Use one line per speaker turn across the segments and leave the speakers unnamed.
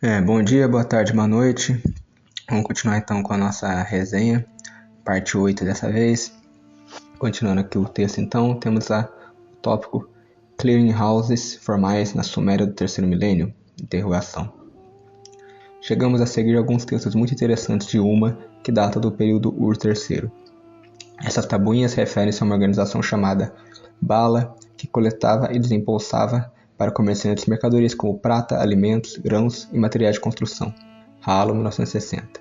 Bom dia, boa tarde, boa noite. Vamos continuar então com a nossa resenha, parte 8 dessa vez. Continuando aqui o texto então, temos o tópico Clearing Houses formais na Suméria do terceiro milênio? Interrogação. Chegamos a seguir alguns textos muito interessantes de Uma, que data do período Ur III. Essas tabuinhas referem-se a uma organização chamada Bala, que coletava e desembolsava para comerciantes mercadorias como prata, alimentos, grãos e materiais de construção. Halo, 1960.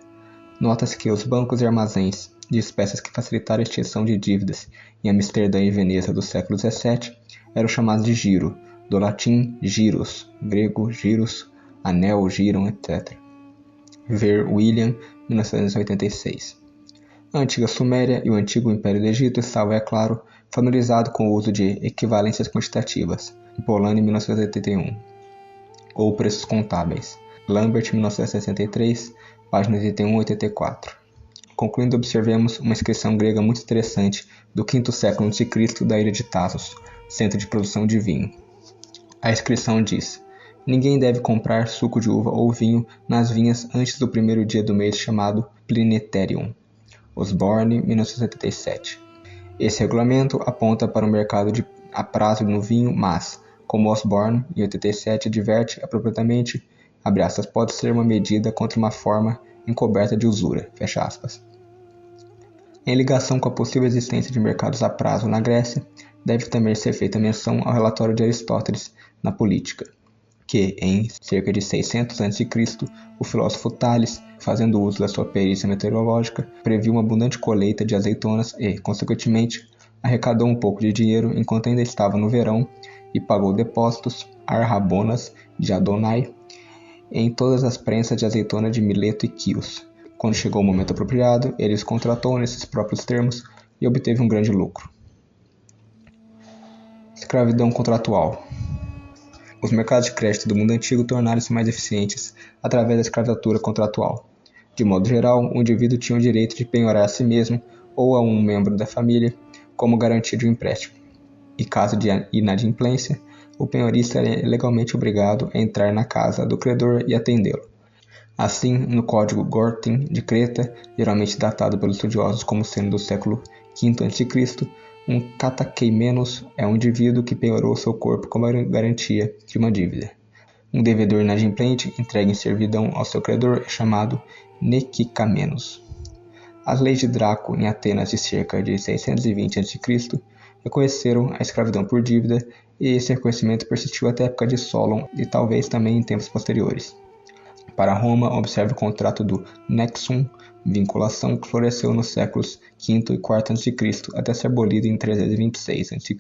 Nota-se que os bancos e armazéns de espécies que facilitaram a extinção de dívidas em Amsterdã e Veneza do século XVII eram chamados de giro, do latim giros, grego giros, anel, giron, etc. Ver William, 1986. A antiga Suméria e o antigo Império do Egito estavam, é claro, familiarizados com o uso de equivalências quantitativas, Polanyi, 1981, ou preços contábeis, Lambert, 1963, páginas 81 e 84. Concluindo, observemos uma inscrição grega muito interessante do V século a.C. da ilha de Tassos, centro de produção de vinho. A inscrição diz: ninguém deve comprar suco de uva ou vinho nas vinhas antes do primeiro dia do mês chamado Pliniterium. Osborne, 1977. Esse regulamento aponta para o mercado a prazo no vinho, mas, como Osborne, em 87, adverte apropriadamente, pode ser uma medida contra uma forma encoberta de usura, Em ligação com a possível existência de mercados a prazo na Grécia, deve também ser feita menção ao relatório de Aristóteles na Política, que, em cerca de 600 a.C., o filósofo Tales, fazendo uso da sua perícia meteorológica, previu uma abundante colheita de azeitonas e, consequentemente, arrecadou um pouco de dinheiro enquanto ainda estava no verão e pagou depósitos, arrabonas, de Adonai, em todas as prensas de azeitona de Mileto e Quios. Quando chegou o momento apropriado, ele os contratou nesses próprios termos e obteve um grande lucro. Escravidão contratual. Os mercados de crédito do mundo antigo tornaram-se mais eficientes através da escravatura contratual. De modo geral, o indivíduo tinha o direito de penhorar a si mesmo ou a um membro da família como garantia de um empréstimo. Em caso de inadimplência, o penhorista era legalmente obrigado a entrar na casa do credor e atendê-lo. Assim, no Código Gortin de Creta, geralmente datado pelos estudiosos como sendo do século V a.C., um catequemenos é um indivíduo que penhorou seu corpo como garantia de uma dívida. Um devedor inadimplente entregue em servidão ao seu credor é chamado nekikamenos. As leis de Draco em Atenas de cerca de 620 a.C. reconheceram a escravidão por dívida e esse reconhecimento persistiu até a época de Solon e talvez também em tempos posteriores. Para Roma, observe o contrato do Nexum, vinculação que floresceu nos séculos V e IV a.C., até ser abolido em 326 a.C.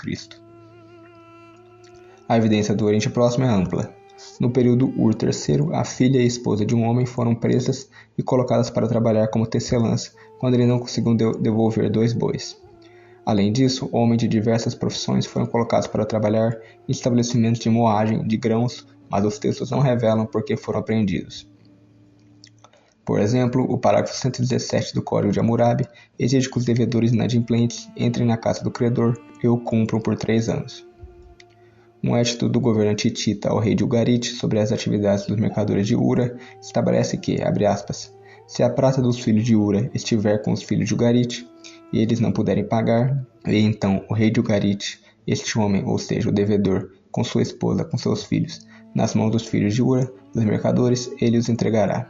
A evidência do Oriente Próximo é ampla. No período Ur III, a filha e esposa de um homem foram presas e colocadas para trabalhar como tecelãs quando ele não conseguiu devolver 2 bois. Além disso, homens de diversas profissões foram colocados para trabalhar em estabelecimentos de moagem de grãos, mas os textos não revelam por que foram apreendidos. Por exemplo, o parágrafo 117 do Código de Hammurabi exige que os devedores inadimplentes entrem na casa do credor e o cumpram por 3 anos. Um edito do governante hitita ao rei de Ugarit sobre as atividades dos mercadores de Ura estabelece que, abre aspas, se a prata dos filhos de Ura estiver com os filhos de Ugarit e eles não puderem pagar, e então o rei de Ugarit, este homem, ou seja, o devedor, com sua esposa, com seus filhos, nas mãos dos filhos de Ura, dos mercadores, ele os entregará.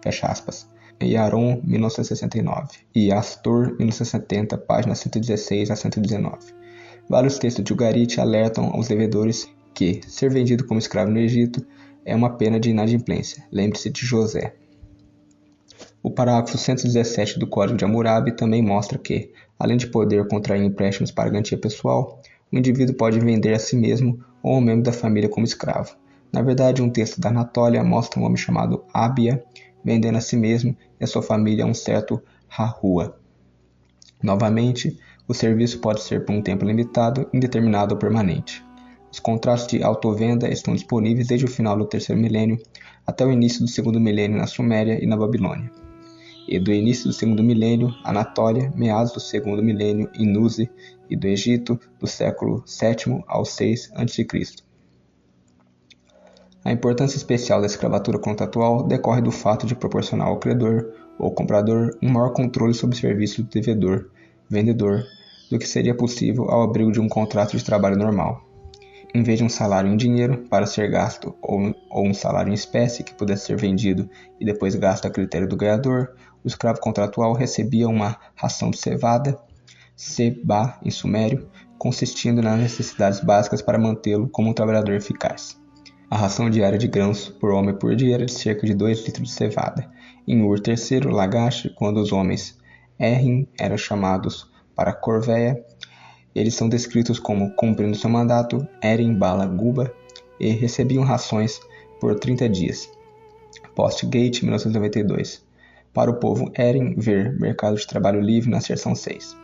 Fecha aspas. Yaron, 1969. E Astor, 1970, páginas 116 a 119. Vários textos de Ugarit alertam aos devedores que ser vendido como escravo no Egito é uma pena de inadimplência. Lembre-se de José. O parágrafo 117 do Código de Hammurabi também mostra que, além de poder contrair empréstimos para garantia pessoal, o indivíduo pode vender a si mesmo ou a um membro da família como escravo. Na verdade, um texto da Anatólia mostra um homem chamado Ábia vendendo a si mesmo e a sua família a um certo Rahua. Novamente, o serviço pode ser por um tempo limitado, indeterminado ou permanente. Os contratos de autovenda estão disponíveis desde o final do terceiro milênio até o início do segundo milênio na Suméria e na Babilônia. E do início do segundo milênio, Anatólia, meados do segundo milênio em Nuzi e do Egito, do século VII ao VI a.C. A importância especial da escravatura contratual decorre do fato de proporcionar ao credor ou comprador um maior controle sobre o serviço do devedor, vendedor, do que seria possível ao abrigo de um contrato de trabalho normal. Em vez de um salário em dinheiro para ser gasto ou um salário em espécie que pudesse ser vendido e depois gasto a critério do ganhador, o escravo contratual recebia uma ração de cevada, seba em sumério, consistindo nas necessidades básicas para mantê-lo como um trabalhador eficaz. A ração diária de grãos por homem por dia era de cerca de 2 litros de cevada. Em Ur III, Lagash, quando os homens Errim eram chamados para a corvéia, eles são descritos como cumprindo seu mandato, Erim Bala Guba, e recebiam rações por 30 dias. Postgate, 1992. Para o povo Erim, ver Mercado de Trabalho Livre na seção 6.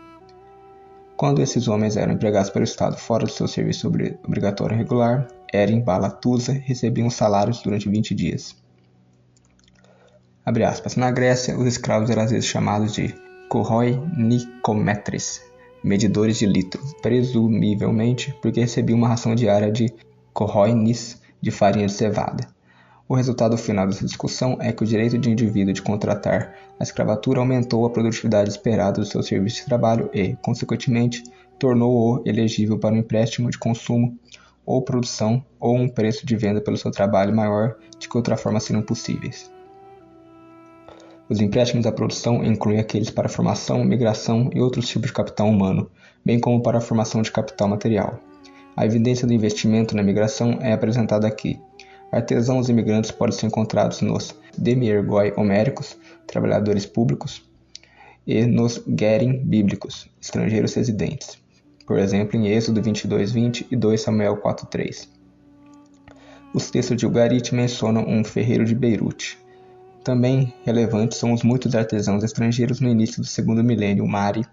Quando esses homens eram empregados pelo Estado fora do seu serviço obrigatório regular, Erim Bala Tusa recebiam salários durante 20 dias. Abre aspas. Na Grécia, os escravos eram às vezes chamados de Kouroi Nikometres, medidores de litro, presumivelmente porque recebiam uma ração diária de Kouroi-nis de farinha de cevada. O resultado final dessa discussão é que o direito de indivíduo de contratar a escravatura aumentou a produtividade esperada do seu serviço de trabalho e, consequentemente, tornou-o elegível para um empréstimo de consumo ou produção ou um preço de venda pelo seu trabalho maior de que outra forma seriam possíveis. Os empréstimos à produção incluem aqueles para formação, migração e outros tipos de capital humano, bem como para a formação de capital material. A evidência do investimento na migração é apresentada aqui. Artesãos imigrantes podem ser encontrados nos demiergoi homéricos, trabalhadores públicos, e nos gerim bíblicos, estrangeiros residentes. Por exemplo, em Êxodo 22:20 e 2 Samuel 4:3. Os textos de Ugarit mencionam um ferreiro de Beirute. Também relevantes são os muitos artesãos estrangeiros no início do segundo milênio Mari,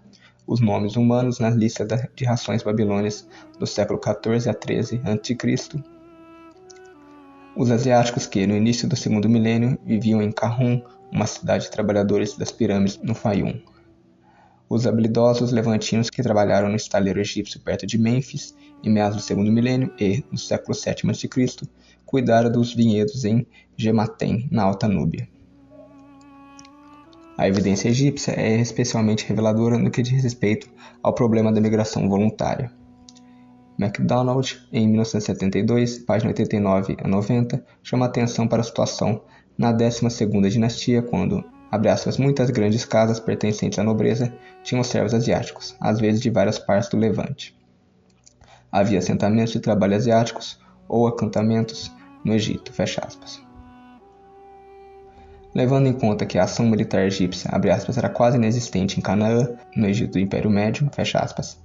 os nomes humanos na lista de rações babilônias do século 14 a 13 a.C., os asiáticos que, no início do segundo milênio, viviam em Kahun, uma cidade de trabalhadores das pirâmides no Fayum. Os habilidosos levantinos que trabalharam no estaleiro egípcio perto de Mênfis, em meados do segundo milênio e, no século 7 a.C., cuidaram dos vinhedos em Gematem, na Alta Núbia. A evidência egípcia é especialmente reveladora no que diz respeito ao problema da migração voluntária. MacDonald, em 1972, página 89 a 90, chama atenção para a situação na 12ª dinastia, quando, abre aspas, muitas grandes casas pertencentes à nobreza tinham servos asiáticos, às vezes de várias partes do Levante. Havia assentamentos de trabalho asiáticos ou acampamentos no Egito, fecha aspas. Levando em conta que a ação militar egípcia, abre aspas, era quase inexistente em Canaã, no Egito do Império Médio, fecha aspas,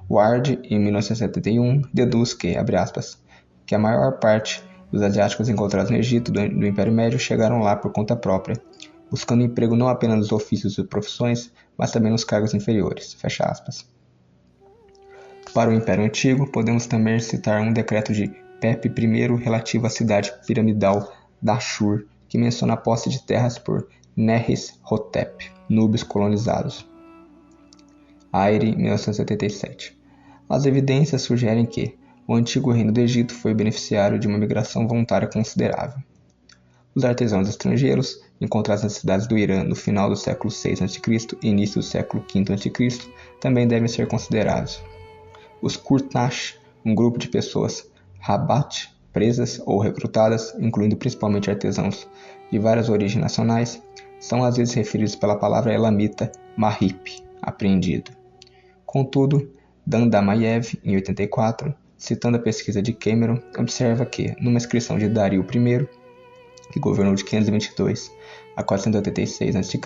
Ward, em 1971, deduz que, abre aspas, que a maior parte dos asiáticos encontrados no Egito do Império Médio chegaram lá por conta própria, buscando emprego não apenas nos ofícios e profissões, mas também nos cargos inferiores, fecha aspas. Para o Império Antigo, podemos também citar um decreto de Pepe I relativo à cidade piramidal da Ashur, que menciona a posse de terras por Neres-Hotep, núbios colonizados. Aire, 1977. As evidências sugerem que o antigo reino do Egito foi beneficiário de uma migração voluntária considerável. Os artesãos estrangeiros, encontrados nas cidades do Irã no final do século VI a.C. e início do século V a.C., também devem ser considerados. Os Kurtash, um grupo de pessoas Rabat, presas ou recrutadas, incluindo principalmente artesãos de várias origens nacionais, são às vezes referidos pela palavra elamita mahip, apreendido. Contudo, Dandamayev, em 84, citando a pesquisa de Cameron, observa que, numa inscrição de Dario I, que governou de 522 a 486 a.C.,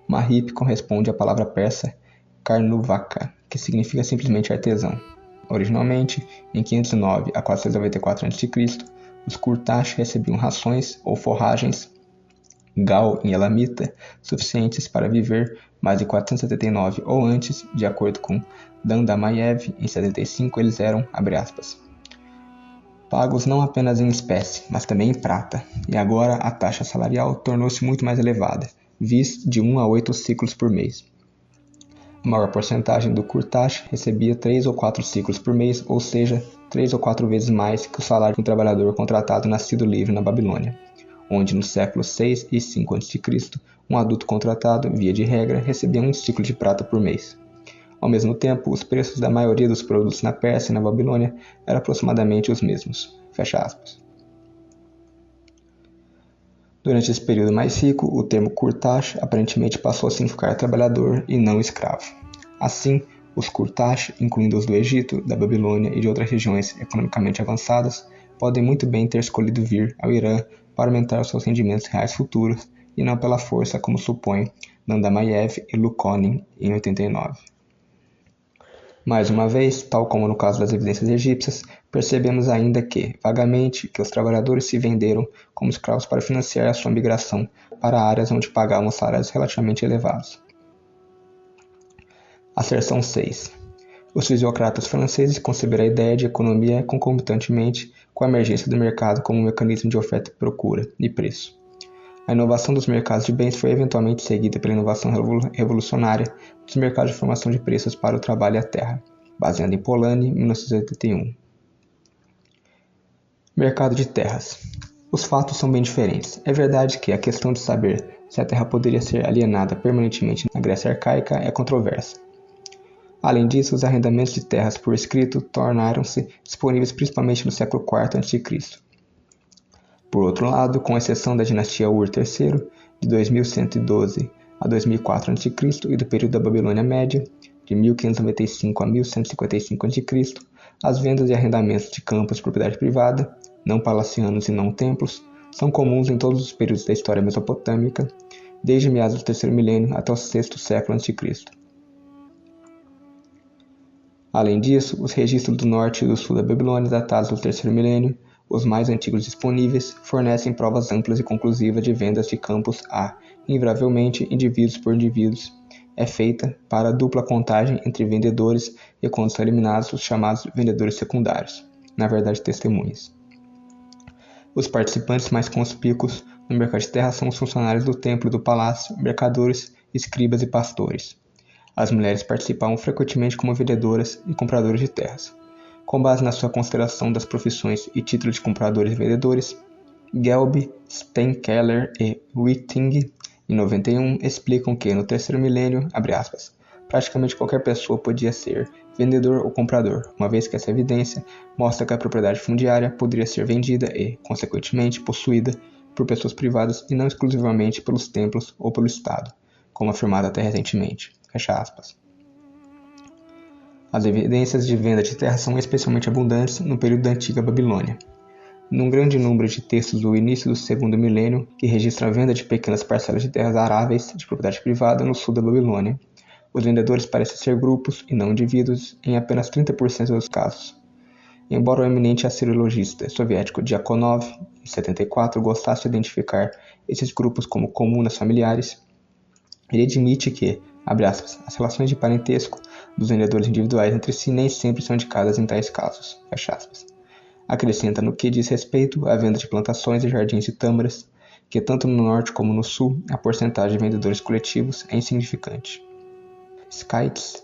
mahip corresponde à palavra persa karnuvaka, que significa simplesmente artesão. Originalmente, em 509 a 494 a.C., os Kurtash recebiam rações ou forragens gal em elamita suficientes para viver mais de 479 ou antes, de acordo com Dandamayev, em 75 eles eram, abre aspas, pagos não apenas em espécie, mas também em prata, e agora a taxa salarial tornou-se muito mais elevada, vis de 1 a 8 ciclos por mês. A maior porcentagem do Kurtash recebia 3 ou 4 ciclos por mês, ou seja, 3 ou 4 vezes mais que o salário de um trabalhador contratado nascido livre na Babilônia, onde nos séculos 6 e 5 a.C., um adulto contratado, via de regra, recebia um ciclo de prata por mês. Ao mesmo tempo, os preços da maioria dos produtos na Pérsia e na Babilônia eram aproximadamente os mesmos. Fecha aspas. Durante esse período mais rico, o termo Kurtash aparentemente passou a significar trabalhador e não escravo. Assim, os Kurtash, incluindo os do Egito, da Babilônia e de outras regiões economicamente avançadas, podem muito bem ter escolhido vir ao Irã para aumentar os seus rendimentos reais futuros e não pela força, como supõem Nandamayev e Lukonin em 89. Mais uma vez, tal como no caso das evidências egípcias, percebemos ainda que, vagamente, que os trabalhadores se venderam como escravos para financiar a sua migração para áreas onde pagavam salários relativamente elevados. Asserção 6. Os fisiocratas franceses conceberam a ideia de economia concomitantemente com a emergência do mercado como um mecanismo de oferta e procura e preço. A inovação dos mercados de bens foi eventualmente seguida pela inovação revolucionária dos mercados de formação de preços para o trabalho e a terra, baseada em Polanyi, 1981. Mercado de terras. Os fatos são bem diferentes. É verdade que a questão de saber se a terra poderia ser alienada permanentemente na Grécia arcaica é controversa. Além disso, os arrendamentos de terras por escrito tornaram-se disponíveis principalmente no século IV a.C. Por outro lado, com exceção da dinastia Ur III, de 2112 a 2004 a.C. e do período da Babilônia Média, de 1595 a 1155 a.C., as vendas e arrendamentos de campos de propriedade privada, não palacianos e não templos, são comuns em todos os períodos da história mesopotâmica, desde meados do terceiro milênio até o sexto século a.C. Além disso, os registros do norte e do sul da Babilônia datados do terceiro milênio, os mais antigos disponíveis, fornecem provas amplas e conclusivas de vendas de campos a, invariavelmente, indivíduos por indivíduos. É feita para a dupla contagem entre vendedores e, quando são eliminados, os chamados vendedores secundários, na verdade testemunhas. Os participantes mais conspícuos no mercado de terra são os funcionários do templo e do palácio, mercadores, escribas e pastores. As mulheres participavam frequentemente como vendedoras e compradoras de terras. Com base na sua consideração das profissões e títulos de compradores e vendedores, Gelb, Steinkeller e Whiting, em 91, explicam que, no terceiro milênio, praticamente qualquer pessoa podia ser vendedor ou comprador, uma vez que essa evidência mostra que a propriedade fundiária poderia ser vendida e, consequentemente, possuída por pessoas privadas e não exclusivamente pelos templos ou pelo Estado, como afirmado até recentemente. Fecha aspas. As evidências de venda de terra são especialmente abundantes no período da antiga Babilônia. Num grande número de textos do início do segundo milênio, que registra a venda de pequenas parcelas de terras aráveis de propriedade privada no sul da Babilônia, os vendedores parecem ser grupos e não indivíduos em apenas 30% dos casos. Embora o eminente assiriologista soviético Diakonov, em 74, gostasse de identificar esses grupos como comunas familiares, ele admite que, abre aspas, as relações de parentesco dos vendedores individuais entre si nem sempre são indicadas em tais casos, fecha aspas. Acrescenta no que diz respeito à venda de plantações e jardins de tâmaras, que tanto no norte como no sul a porcentagem de vendedores coletivos é insignificante. Skytes,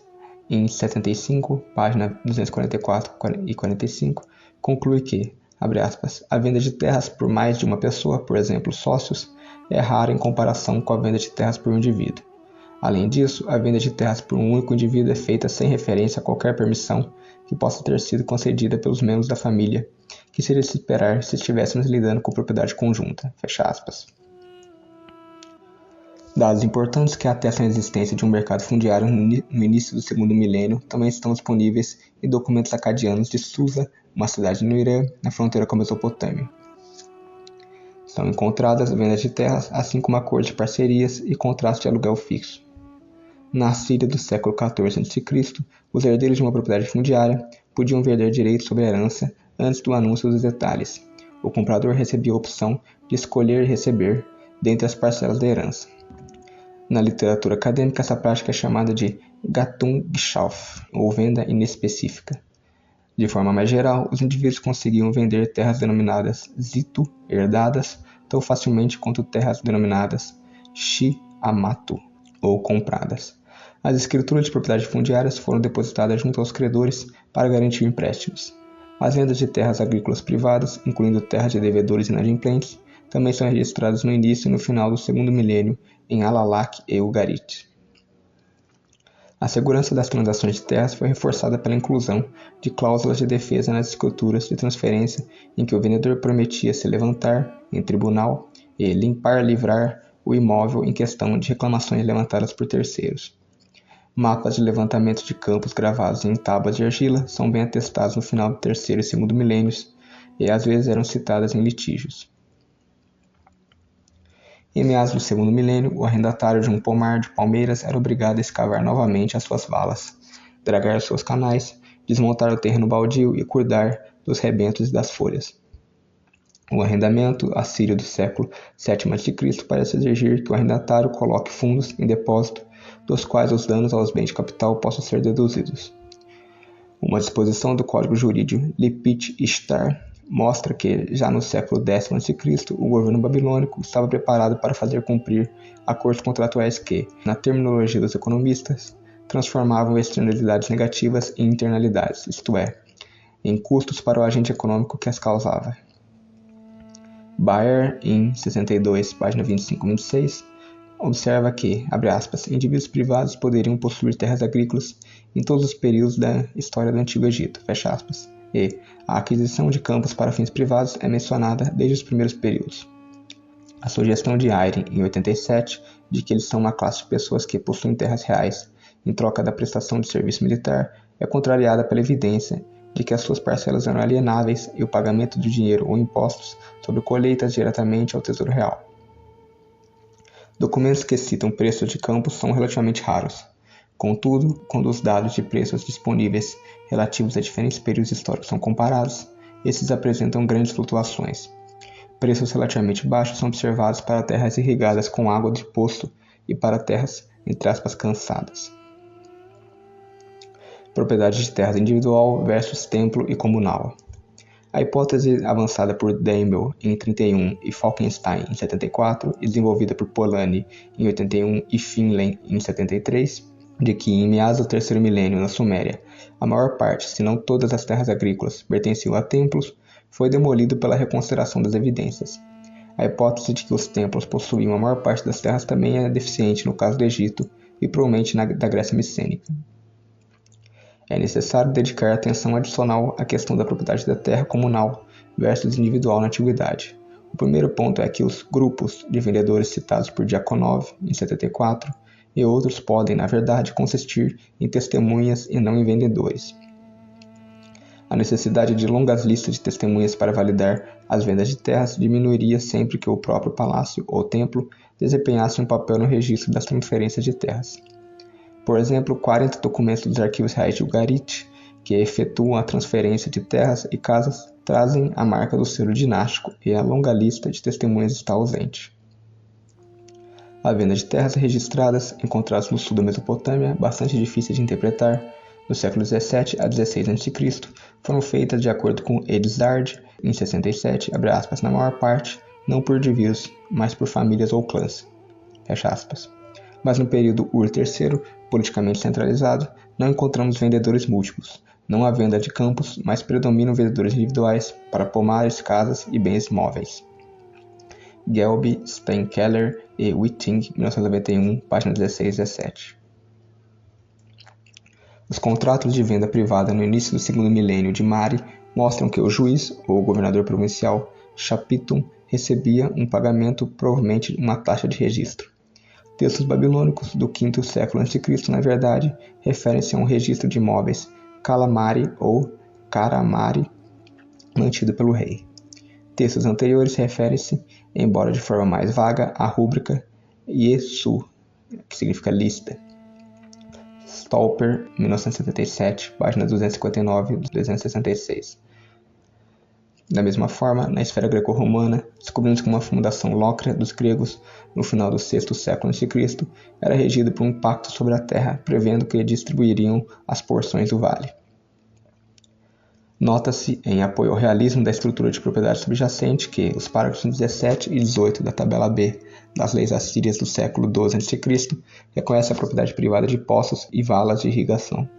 em 75, página 244 e 45, conclui que, abre aspas, a venda de terras por mais de uma pessoa, por exemplo, sócios, é rara em comparação com a venda de terras por um indivíduo. Além disso, a venda de terras por um único indivíduo é feita sem referência a qualquer permissão que possa ter sido concedida pelos membros da família, que seria de se esperar se estivéssemos lidando com propriedade conjunta. Fecha aspas. Dados importantes que atestam a existência de um mercado fundiário no início do segundo milênio também estão disponíveis em documentos acadianos de Susa, uma cidade no Irã, na fronteira com a Mesopotâmia. São encontradas vendas de terras, assim como acordos de parcerias e contratos de aluguel fixo. Na Síria do século XIV a.C., os herdeiros de uma propriedade fundiária podiam vender direitos sobre a herança antes do anúncio dos detalhes. O comprador recebia a opção de escolher e receber dentre as parcelas da herança. Na literatura acadêmica, essa prática é chamada de Gattungschauf, ou venda inespecífica. De forma mais geral, os indivíduos conseguiam vender terras denominadas Zitu, herdadas, tão facilmente quanto terras denominadas Shi-Amatu, ou compradas. As escrituras de propriedade fundiárias foram depositadas junto aos credores para garantir empréstimos. As vendas de terras agrícolas privadas, incluindo terras de devedores inadimplentes, também são registradas no início e no final do segundo milênio em Alalakh e Ugarit. A segurança das transações de terras foi reforçada pela inclusão de cláusulas de defesa nas escrituras de transferência em que o vendedor prometia se levantar em tribunal e livrar o imóvel em questão de reclamações levantadas por terceiros. Mapas de levantamento de campos gravados em tábuas de argila são bem atestados no final do terceiro e segundo milênios e às vezes eram citadas em litígios. Em meados do segundo milênio, o arrendatário de um pomar de palmeiras era obrigado a escavar novamente as suas valas, dragar seus canais, desmontar o terreno baldio e cuidar dos rebentos e das folhas. O arrendamento assírio do século VII a.C. parece exigir que o arrendatário coloque fundos em depósito, dos quais os danos aos bens de capital possam ser deduzidos. Uma disposição do Código Jurídico Lipit Ishtar mostra que, já no século X a.C., o governo babilônico estava preparado para fazer cumprir acordos contratuais que, na terminologia dos economistas, transformavam externalidades negativas em internalidades, isto é, em custos para o agente econômico que as causava. Baer, em 62, página 25-26, observa que, abre aspas, indivíduos privados poderiam possuir terras agrícolas em todos os períodos da história do Antigo Egito, fecha aspas, e a aquisição de campos para fins privados é mencionada desde os primeiros períodos. A sugestão de Eyre, em 87, de que eles são uma classe de pessoas que possuem terras reais em troca da prestação de serviço militar é contrariada pela evidência de que as suas parcelas eram alienáveis e o pagamento de dinheiro ou impostos sobre colheitas diretamente ao Tesouro Real. Documentos que citam preços de campos são relativamente raros. Contudo, quando os dados de preços disponíveis relativos a diferentes períodos históricos são comparados, esses apresentam grandes flutuações. Preços relativamente baixos são observados para terras irrigadas com água de poço e para terras, entre aspas, cansadas. Propriedade de terras individual versus templo e comunal. A hipótese avançada por Demel em 31 e Falkenstein em 74 e desenvolvida por Polanyi em 81 e Finlay em 73, de que em meados do terceiro milênio na Suméria, a maior parte, se não todas as terras agrícolas pertenciam a templos, foi demolida pela reconsideração das evidências. A hipótese de que os templos possuíam a maior parte das terras também é deficiente no caso do Egito e provavelmente da Grécia Micênica. É necessário dedicar atenção adicional à questão da propriedade da terra comunal versus individual na antiguidade. O primeiro ponto é que os grupos de vendedores citados por Diakonov em 74 e outros podem, na verdade, consistir em testemunhas e não em vendedores. A necessidade de longas listas de testemunhas para validar as vendas de terras diminuiria sempre que o próprio palácio ou templo desempenhasse um papel no registro das transferências de terras. Por exemplo, 40 documentos dos arquivos reais de Ugarit, que efetuam a transferência de terras e casas, trazem a marca do selo dinástico e a longa lista de testemunhas está ausente. A venda de terras registradas, encontradas no sul da Mesopotâmia, bastante difíceis de interpretar, no século XVII a XVI a.C., foram feitas de acordo com Edsard, em 67, abre aspas, na maior parte, não por indivíduos, mas por famílias ou clãs, fecha aspas. Mas no período Ur III, politicamente centralizado, não encontramos vendedores múltiplos. Não há venda de campos, mas predominam vendedores individuais para pomares, casas e bens móveis. Gelby, Steinkeller e Whiting, 1991, página 16 e 17. Os contratos de venda privada no início do segundo milênio de Mari mostram que o juiz, ou governador provincial, Shapitum, recebia um pagamento, provavelmente uma taxa de registro. Textos babilônicos do V século a.C., na verdade, referem-se a um registro de imóveis Kalamari ou Karamari, mantido pelo rei. Textos anteriores referem-se, embora de forma mais vaga, à rúbrica Yesu, que significa lista. Stolper, 1977, página 259 e 266. Da mesma forma, na esfera greco-romana, descobrimos que uma fundação lócrea dos gregos, no final do VI século a.C., era regida por um pacto sobre a terra, prevendo que distribuiriam as porções do vale. Nota-se, em apoio ao realismo da estrutura de propriedade subjacente, que os parágrafos 17 e 18 da tabela B das leis assírias do século XII a.C. reconhecem a propriedade privada de poços e valas de irrigação.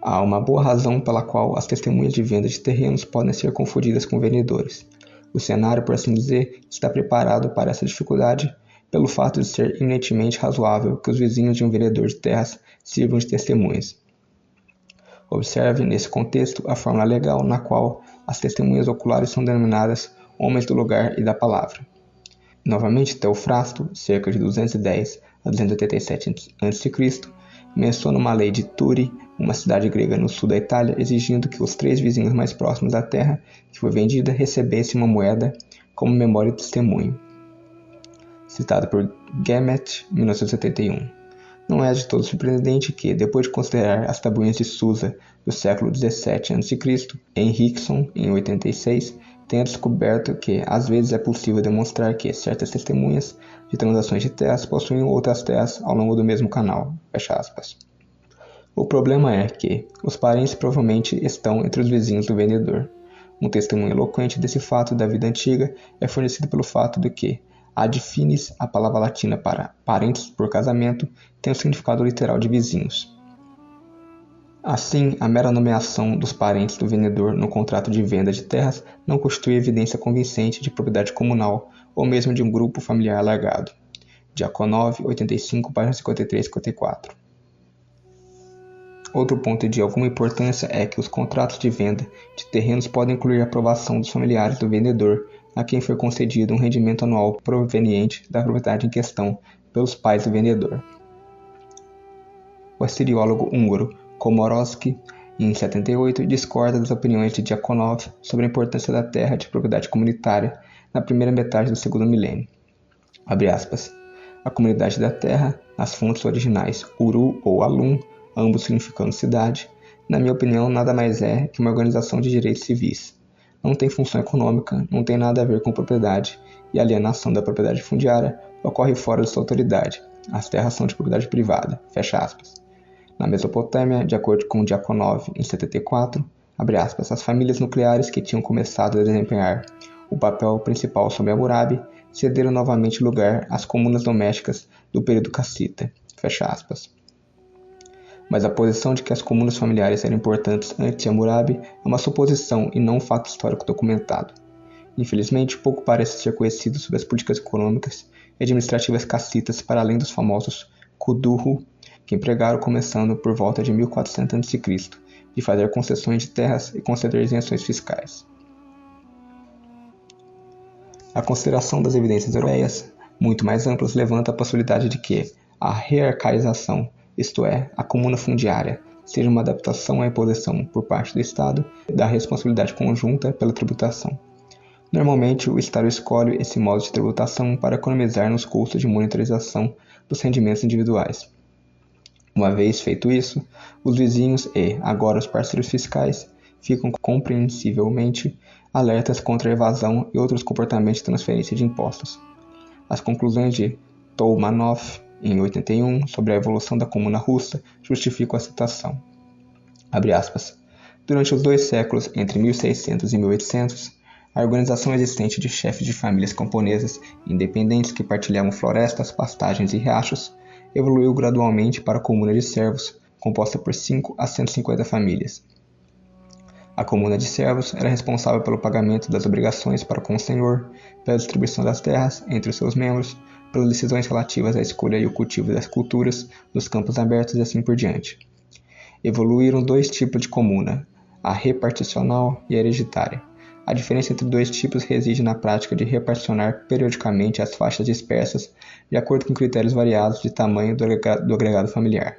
Há uma boa razão pela qual as testemunhas de venda de terrenos podem ser confundidas com vendedores. O cenário, por assim dizer, está preparado para essa dificuldade pelo fato de ser eminentemente razoável que os vizinhos de um vendedor de terras sirvam de testemunhas. Observe, nesse contexto, a fórmula legal na qual as testemunhas oculares são denominadas homens do lugar e da palavra. Novamente, Teofrasto, cerca de 210 a 287 a.C., menciona uma lei de Turi, uma cidade grega no sul da Itália, exigindo que os 3 vizinhos mais próximos da terra que foi vendida recebessem uma moeda como memória e testemunho. Citado por Gemmet, 1971. Não é de todo surpreendente que, depois de considerar as tabuinhas de Susa do século 17 a.C., Henriksson, em 86, tenha descoberto que, às vezes, é possível demonstrar que certas testemunhas de transações de terras possuem outras terras ao longo do mesmo canal. Fecha aspas. O problema é que os parentes provavelmente estão entre os vizinhos do vendedor. Um testemunho eloquente desse fato da vida antiga é fornecido pelo fato de que ad finis, a palavra latina para parentes por casamento, tem o significado literal de vizinhos. Assim, a mera nomeação dos parentes do vendedor no contrato de venda de terras não constitui evidência convincente de propriedade comunal ou mesmo de um grupo familiar alargado. Diakonov, 85, páginas 53 e 54. Outro ponto de alguma importância é que os contratos de venda de terrenos podem incluir a aprovação dos familiares do vendedor, a quem foi concedido um rendimento anual proveniente da propriedade em questão pelos pais do vendedor. O assiriólogo húngaro Komorowski, em 78, discorda das opiniões de Diakonov sobre a importância da terra de propriedade comunitária na primeira metade do segundo milênio. Abre aspas. A comunidade da terra, nas fontes originais Uru ou Alum, ambos significando cidade, na minha opinião nada mais é que uma organização de direitos civis. Não tem função econômica, não tem nada a ver com propriedade, e a alienação da propriedade fundiária ocorre fora de sua autoridade. As terras são de propriedade privada. Fecha aspas. Na Mesopotâmia, de acordo com Diakonov, em 74, abre aspas, as famílias nucleares que tinham começado a desempenhar o papel principal sobre Hammurabi cederam novamente lugar às comunas domésticas do período cassita. Fecha aspas. Mas a posição de que as comunas familiares eram importantes antes de Hammurabi é uma suposição e não um fato histórico documentado. Infelizmente, pouco parece ser conhecido sobre as políticas econômicas e administrativas cassitas para além dos famosos Kudurru, que empregaram começando por volta de 1400 a.C., de fazer concessões de terras e conceder isenções fiscais. A consideração das evidências europeias, muito mais amplas, levanta a possibilidade de que a rearcaização, isto é, a comuna fundiária, seja uma adaptação à imposição por parte do Estado da responsabilidade conjunta pela tributação. Normalmente, o Estado escolhe esse modo de tributação para economizar nos custos de monitorização dos rendimentos individuais. Uma vez feito isso, os vizinhos e, agora, os parceiros fiscais ficam compreensivelmente alertas contra a evasão e outros comportamentos de transferência de impostos. As conclusões de Toumanov, em 81, sobre a evolução da comuna russa, justificam a citação. Abre aspas. Durante os 2 séculos, entre 1600 e 1800, a organização existente de chefes de famílias camponesas independentes que partilhavam florestas, pastagens e riachos evoluiu gradualmente para a comuna de servos, composta por 5 a 150 famílias. A comuna de servos era responsável pelo pagamento das obrigações para com o senhor, pela distribuição das terras entre os seus membros, pelas decisões relativas à escolha e o cultivo das culturas, dos campos abertos e assim por diante. Evoluíram 2 tipos de comuna, a reparticional e a hereditária. A diferença entre 2 tipos reside na prática de reparticionar periodicamente as faixas dispersas de acordo com critérios variados de tamanho do agregado familiar.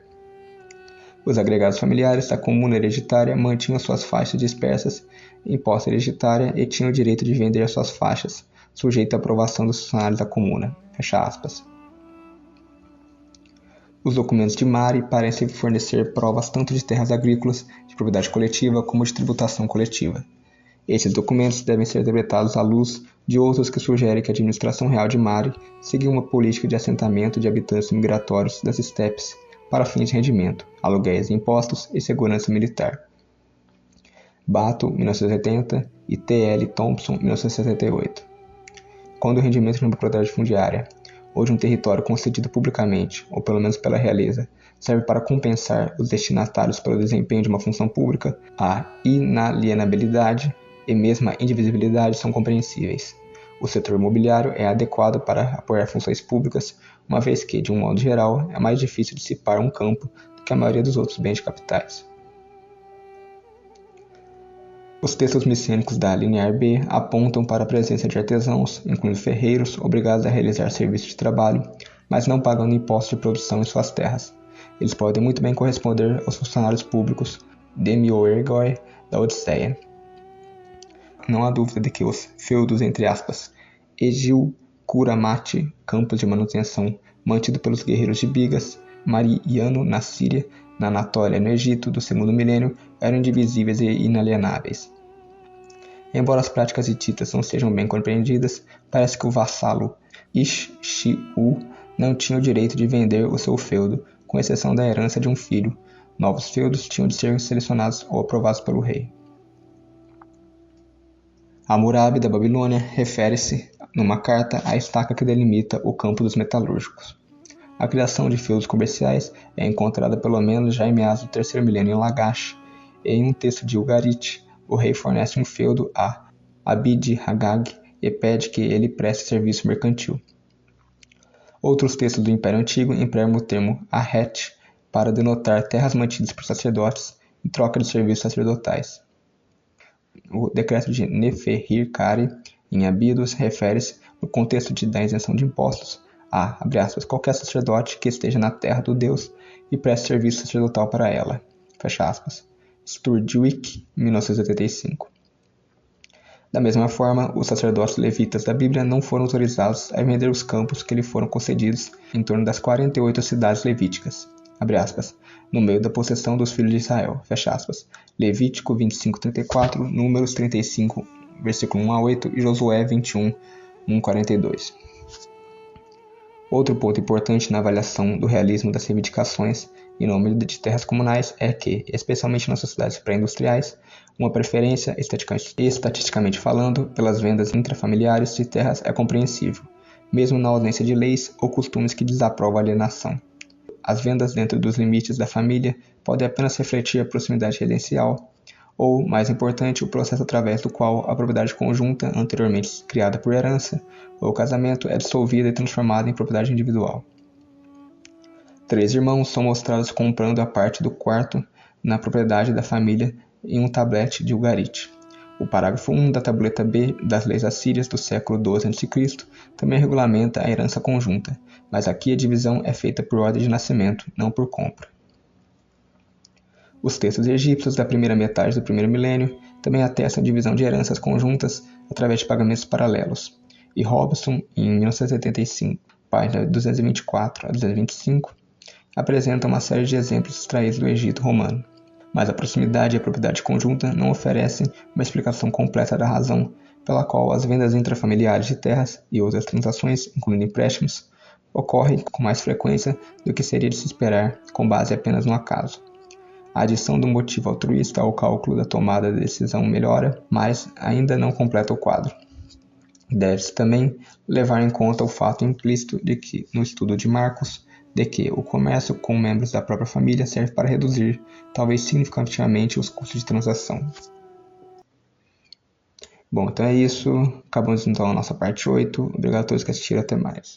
Os agregados familiares da comuna hereditária mantinham suas faixas dispersas em posse hereditária e tinham o direito de vender suas faixas, sujeito à aprovação dos funcionários da comuna. Fecha aspas. Os documentos de Mari parecem fornecer provas tanto de terras agrícolas, de propriedade coletiva, como de tributação coletiva. Estes documentos devem ser interpretados à luz de outros que sugerem que a administração real de Mari seguiu uma política de assentamento de habitantes migratórios das estepes para fins de rendimento, aluguéis e impostos e segurança militar. Bato, 1980 e T. L. Thompson, 1978. Quando o rendimento de uma propriedade fundiária ou de um território concedido publicamente, ou pelo menos pela realeza, serve para compensar os destinatários pelo desempenho de uma função pública, a inalienabilidade e mesmo a indivisibilidade são compreensíveis. O setor imobiliário é adequado para apoiar funções públicas, uma vez que, de um modo geral, é mais difícil dissipar um campo do que a maioria dos outros bens de capitais. Os textos micênicos da linear B apontam para a presença de artesãos, incluindo ferreiros, obrigados a realizar serviços de trabalho, mas não pagando impostos de produção em suas terras. Eles podem muito bem corresponder aos funcionários públicos demioergoi da Odisseia. Não há dúvida de que os feudos, entre aspas, Egil, Kuramati, campos de manutenção mantido pelos guerreiros de Bigas, Mariano na Síria, na Anatólia e no Egito do segundo milênio, eram indivisíveis e inalienáveis. Embora as práticas hititas não sejam bem compreendidas, parece que o vassalo Ish-Shi-U não tinha o direito de vender o seu feudo, com exceção da herança de um filho. Novos feudos tinham de ser selecionados ou aprovados pelo rei. Hammurabi da Babilônia refere-se, numa carta, à estaca que delimita o campo dos metalúrgicos. A criação de feudos comerciais é encontrada pelo menos já em meados do terceiro milênio em Lagash, e em um texto de Ugarit, o rei fornece um feudo a Abid-Hagag e pede que ele preste serviço mercantil. Outros textos do Império Antigo empregam o termo Ahet para denotar terras mantidas por sacerdotes em troca de serviços sacerdotais. O decreto de Neferhir-Kare, em Abidos, refere-se, no contexto da isenção de impostos, a, abre aspas, qualquer sacerdote que esteja na terra do Deus e preste serviço sacerdotal para ela, fecha aspas. Sturdiwick, 1985. Da mesma forma, os sacerdotes levitas da Bíblia não foram autorizados a vender os campos que lhe foram concedidos em torno das 48 cidades levíticas, abre aspas, no meio da possessão dos filhos de Israel, fecha aspas. Levítico 25:34, Números 35, versículo 1 a 8 e Josué 21, 1:42. Outro ponto importante na avaliação do realismo das reivindicações em nome de terras comunais é que, especialmente nas sociedades pré-industriais, uma preferência, estatisticamente falando, pelas vendas intrafamiliares de terras é compreensível, mesmo na ausência de leis ou costumes que desaprovam a alienação. As vendas dentro dos limites da família podem apenas refletir a proximidade residencial, ou, mais importante, o processo através do qual a propriedade conjunta, anteriormente criada por herança ou casamento, é dissolvida e transformada em propriedade individual. 3 irmãos são mostrados comprando a parte do quarto na propriedade da família em um tablete de Ugarit. O parágrafo 1 da tableta B das leis assírias do século XII a.C. também regulamenta a herança conjunta, mas aqui a divisão é feita por ordem de nascimento, não por compra. Os textos egípcios da primeira metade do primeiro milênio também atestam a divisão de heranças conjuntas através de pagamentos paralelos, e Robson, em 1975, página 224 a 225, apresenta uma série de exemplos extraídos do Egito romano. Mas a proximidade e a propriedade conjunta não oferecem uma explicação completa da razão pela qual as vendas intrafamiliares de terras e outras transações, incluindo empréstimos, ocorrem com mais frequência do que seria de se esperar com base apenas no acaso. A adição do motivo altruísta ao cálculo da tomada de decisão melhora, mas ainda não completa o quadro. Deve-se também levar em conta o fato implícito de que, no estudo de Marcos, de que o comércio com membros da própria família serve para reduzir, talvez significativamente, os custos de transação. Bom, então é isso. Acabamos então a nossa parte 8. Obrigado a todos que assistiram. Até mais.